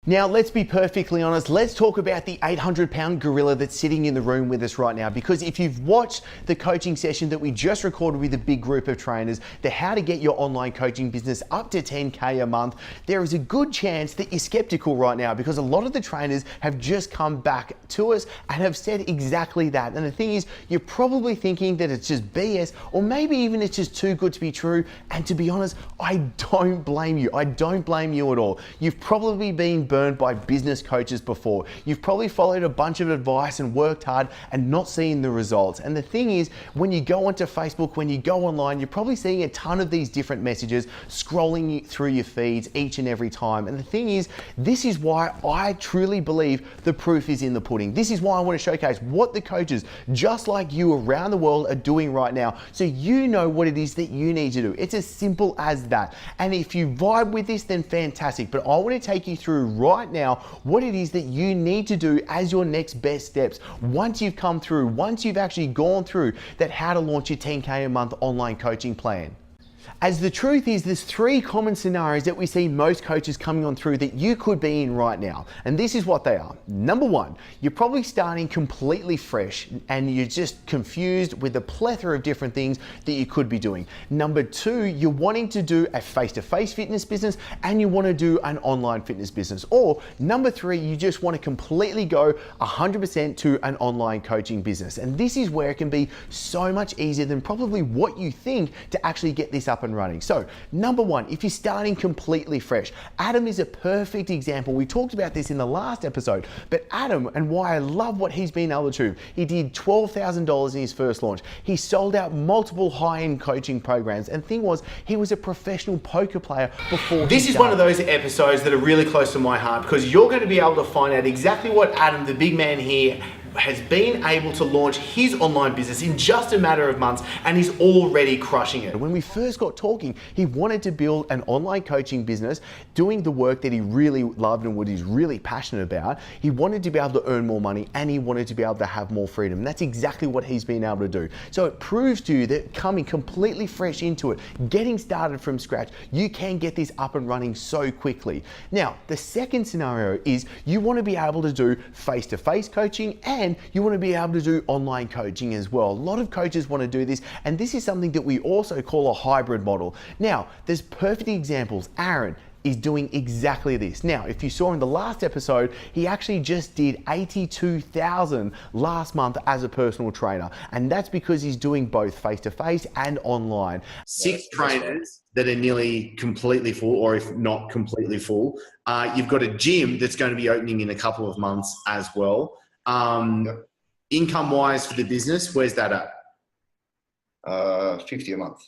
Now, let's be perfectly honest. Let's talk about the 800-pound gorilla that's sitting in the room with us right now. Because if you've watched the coaching session that we just recorded with a big group of trainers, the how to get your online coaching business up to 10K a month, there is a good chance that you're skeptical right now because a lot of the trainers have just come back to us and have said exactly that. And the thing is, you're probably thinking that it's just BS, or maybe even it's just too good to be true. And to be honest, I don't blame you. I don't blame you at all. You've probably been burned by business coaches before. You've probably followed a bunch of advice and worked hard and not seen the results. And the thing is, when you go onto Facebook, when you go online, you're probably seeing a ton of these different messages scrolling through your feeds each and every time. And the thing is, this is why I truly believe the proof is in the pudding. This is why I want to showcase what the coaches just like you around the world are doing right now, so you know what it is that you need to do. It's as simple as that. And if you vibe with this, then fantastic. But I want to take you through right now what it is that you need to do as your next best steps. Once you've come through, once you've actually gone through that how to launch your 10K a month online coaching plan. As the truth is, there's three common scenarios that we see most coaches coming on through that you could be in right now. And this is what they are. Number one, you're probably starting completely fresh and you're just confused with a plethora of different things that you could be doing. Number two, you're wanting to do a face-to-face fitness business and you want to do an online fitness business. Or number three, you just want to completely go 100% to an online coaching business. And this is where it can be so much easier than probably what you think to actually get this up and running. So number one, if you're starting completely fresh, Adam is a perfect example. We talked about this in the last episode, but Adam, and why I love what he's been able to do, he did $12,000 in his first launch. He sold out multiple high-end coaching programs, and the thing was, he was a professional poker player before. This is one of those episodes that are really close to my heart because you're going to be able to find out exactly what Adam, the big man here, has been able to launch his online business in just a matter of months, and he's already crushing it. When we first got talking, he wanted to build an online coaching business, doing the work that he really loved and what he's really passionate about. He wanted to be able to earn more money and he wanted to be able to have more freedom. And that's exactly what he's been able to do. So it proves to you that coming completely fresh into it, getting started from scratch, you can get this up and running so quickly. Now, the second scenario is you want to be able to do face-to-face coaching and you want to be able to do online coaching as well. A lot of coaches want to do this, and this is something that we also call a hybrid model. Now, there's perfect examples. Aaron is doing exactly this. Now, if you saw in the last episode, he actually just did $82,000 last month as a personal trainer. And that's because he's doing both face-to-face and online. 6 trainers that are nearly completely full, or if not completely full. You've got a gym that's going to be opening in a couple of months as well. Income-wise for the business, where's that at? 50 a month.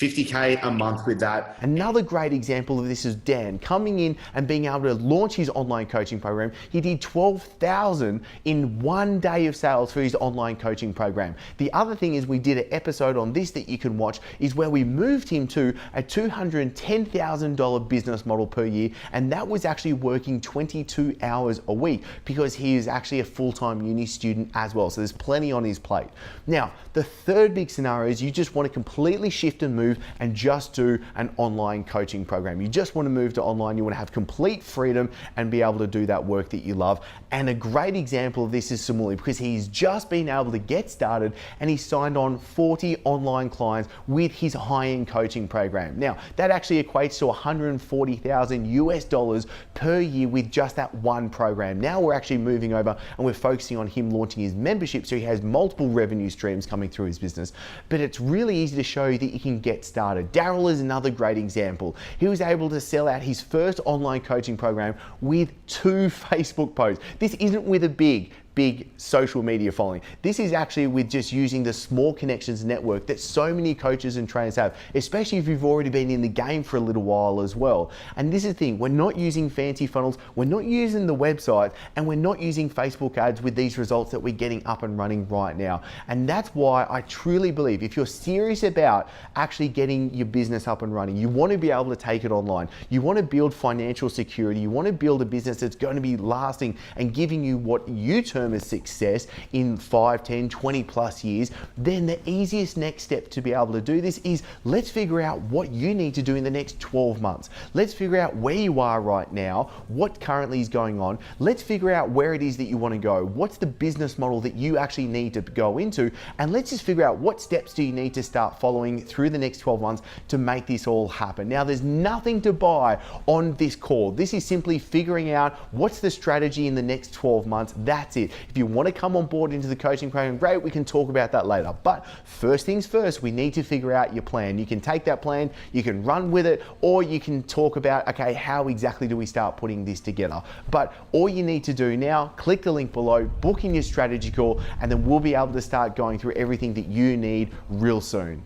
50K a month with that. Another great example of this is Dan coming in and being able to launch his online coaching program. He did $12,000 in 1 day of sales for his online coaching program. The other thing is we did an episode on this that you can watch is where we moved him to a $210,000 business model per year, and that was actually working 22 hours a week because he is actually a full-time uni student as well. So there's plenty on his plate. Now, the third big scenario is you just want to completely shift and move and just do an online coaching program. You just want to move to online. You want to have complete freedom and be able to do that work that you love. And a great example of this is Samuli, because he's just been able to get started and he signed on 40 online clients with his high-end coaching program. Now, that actually equates to $140,000 per year with just that one program. Now we're actually moving over and we're focusing on him launching his membership, so he has multiple revenue streams coming through his business. But it's really easy to show you that you can get started. Daryl is another great example. He was able to sell out his first online coaching program with 2 Facebook posts. This isn't with a big social media following. This is actually with just using the small connections network that so many coaches and trainers have, especially if you've already been in the game for a little while as well. And this is the thing, we're not using fancy funnels, we're not using the website, and we're not using Facebook ads with these results that we're getting up and running right now. And that's why I truly believe if you're serious about actually getting your business up and running, you want to be able to take it online, you want to build financial security, you want to build a business that's going to be lasting and giving you what you term term of success in 5, 10, 20 plus years, then the easiest next step to be able to do this is let's figure out what you need to do in the next 12 months. Let's figure out where you are right now, what currently is going on. Let's figure out where it is that you want to go. What's the business model that you actually need to go into? And let's just figure out what steps do you need to start following through the next 12 months to make this all happen. Now, there's nothing to buy on this call. This is simply figuring out what's the strategy in the next 12 months. That's it. If you want to come on board into the coaching program, great, we can talk about that later. But first things first, we need to figure out your plan. You can take that plan, you can run with it, or you can talk about, okay, how exactly do we start putting this together? But all you need to do now, click the link below, book in your strategy call, and then we'll be able to start going through everything that you need real soon.